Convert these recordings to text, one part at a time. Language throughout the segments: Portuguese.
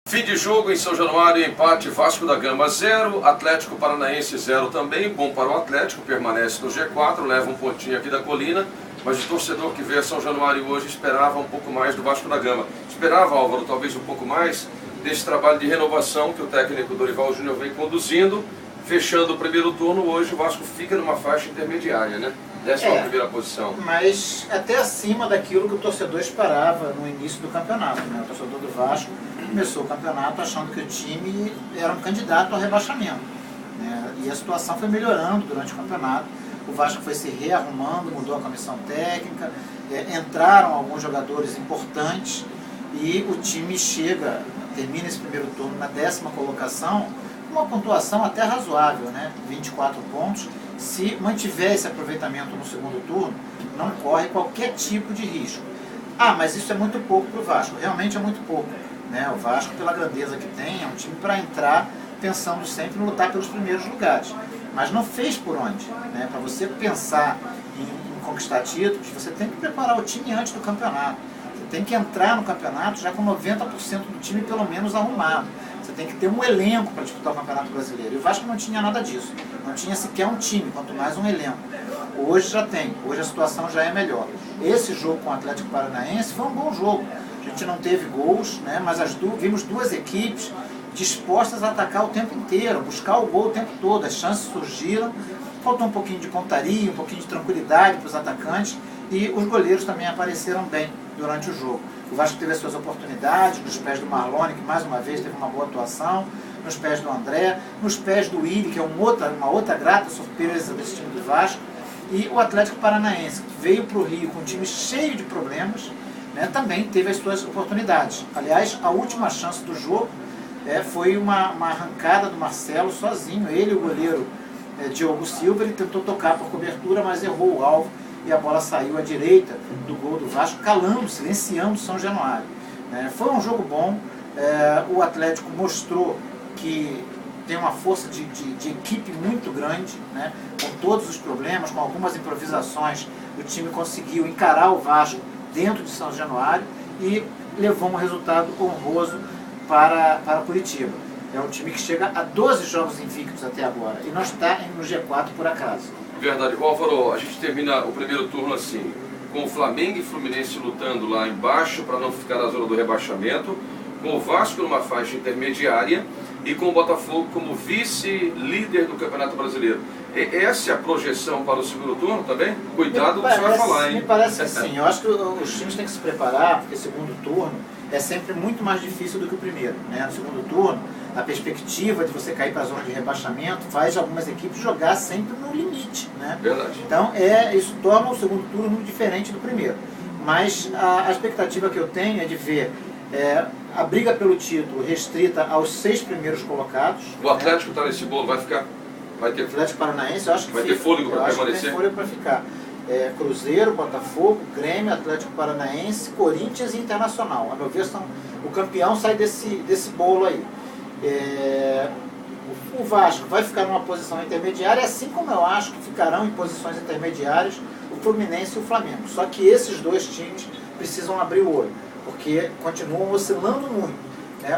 Fim de jogo em São Januário, empate Vasco da Gama 0, Atlético Paranaense 0 também, bom para o Atlético, permanece no G4, leva um pontinho aqui da colina, mas o torcedor que vê São Januário hoje esperava um pouco mais do Vasco da Gama. Esperava, Álvaro, talvez um pouco mais desse trabalho de renovação que o técnico Dorival Júnior vem conduzindo, fechando o primeiro turno. Hoje o Vasco fica numa faixa intermediária, né? 11ª posição. Mas até acima daquilo que o torcedor esperava no início do campeonato, né? O torcedor do Vasco começou o campeonato achando que o time era um candidato ao rebaixamento, né? E a situação foi melhorando durante o campeonato. O Vasco foi se rearrumando, mudou a comissão técnica, entraram alguns jogadores importantes e o time termina esse primeiro turno na 10ª colocação, uma pontuação até razoável, né? 24 pontos. Se mantiver esse aproveitamento no segundo turno, não corre qualquer tipo de risco. Ah, mas isso é muito pouco para o Vasco, realmente é muito pouco, né? O Vasco, pela grandeza que tem, é um time para entrar pensando sempre em lutar pelos primeiros lugares. Mas não fez por onde, né? Para você pensar em conquistar títulos, você tem que preparar o time antes do campeonato. Você tem que entrar no campeonato já com 90% do time pelo menos arrumado. Você tem que ter um elenco para disputar o Campeonato Brasileiro. E o Vasco não tinha nada disso. Não tinha sequer um time, quanto mais um elenco. Hoje já tem. Hoje a situação já é melhor. Esse jogo com o Atlético Paranaense foi um bom jogo. A gente não teve gols, né, mas vimos duas equipes dispostas a atacar o tempo inteiro, buscar o gol o tempo todo. As chances surgiram. Faltou um pouquinho de pontaria, um pouquinho de tranquilidade para os atacantes. E os goleiros também apareceram bem durante o jogo. O Vasco teve as suas oportunidades, nos pés do Marlone, que mais uma vez teve uma boa atuação, nos pés do André, nos pés do Willi, que é uma outra grata surpresa desse time do Vasco, e o Atlético Paranaense, que veio para o Rio com um time cheio de problemas, né, também teve as suas oportunidades. Aliás, a última chance do jogo foi uma arrancada do Marcelo sozinho, ele e o goleiro Diogo Silva. Ele tentou tocar por cobertura, mas errou o alvo, e a bola saiu à direita do gol do Vasco, calando, silenciando o São Januário. Foi um jogo bom. O Atlético mostrou que tem uma força de equipe muito grande, né? Com todos os problemas, com algumas improvisações, o time conseguiu encarar o Vasco dentro de São Januário e levou um resultado honroso para Curitiba. É um time que chega a 12 jogos invictos até agora e não está no G4 por acaso. Verdade. Álvaro, a gente termina o primeiro turno assim, com o Flamengo e Fluminense lutando lá embaixo para não ficar na zona do rebaixamento, com o Vasco numa faixa intermediária e com o Botafogo como vice-líder do Campeonato Brasileiro. Essa é a projeção para o segundo turno também? Cuidado com o que você vai falar, hein? Me parece que sim. Eu acho que os times têm que se preparar, porque o segundo turno é sempre muito mais difícil do que o primeiro, né? No segundo turno, a perspectiva de você cair para a zona de rebaixamento faz algumas equipes jogar sempre no limite, né? Verdade. Então, isso torna o segundo turno muito diferente do primeiro. Mas a expectativa que eu tenho é de ver a briga pelo título restrita aos 6 primeiros colocados. O Atlético está nesse bolo, vai ter o Atlético Paranaense, eu acho que vai ter fôlego para permanecer? Tem fôlego para ficar. Cruzeiro, Botafogo, Grêmio, Atlético Paranaense, Corinthians e Internacional. A meu ver, o campeão sai desse bolo aí. O Vasco vai ficar numa posição intermediária, assim como eu acho que ficarão em posições intermediárias o Fluminense e o Flamengo. Só que esses dois times precisam abrir o olho, porque continuam oscilando muito.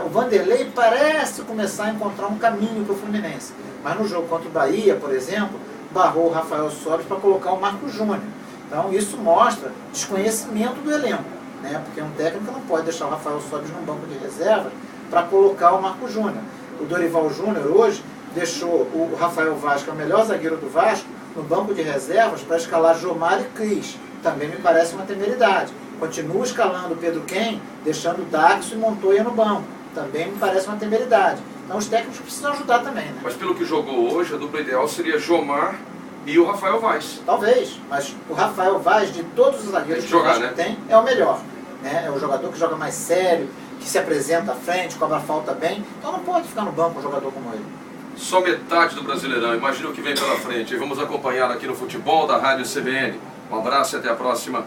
O Vanderlei parece começar a encontrar um caminho para o Fluminense, mas no jogo contra o Bahia, por exemplo, barrou o Rafael Sobis para colocar o Marcos Júnior. Então isso mostra desconhecimento do elenco, né? Porque um técnico não pode deixar o Rafael Sobis num banco de reserva para colocar o Marcos Júnior. O Dorival Júnior hoje deixou o Rafael Vaz, que é o melhor zagueiro do Vasco, no banco de reservas para escalar Jomar e Cris. Também me parece uma temeridade. Continua escalando o Pedro Quem, deixando Daxo e Montoya no banco. Também me parece uma temeridade. Então os técnicos precisam ajudar também, né? Mas pelo que jogou hoje, a dupla ideal seria Jomar e o Rafael Vaz. Talvez, mas o Rafael Vaz, de todos os zagueiros que o Vasco tem, é o melhor. É o jogador que joga mais sério, que se apresenta à frente, cobra falta bem. Então não pode ficar no banco um jogador como ele. Só metade do Brasileirão, imagina o que vem pela frente. E vamos acompanhar aqui no Futebol da Rádio CBN. Um abraço e até a próxima.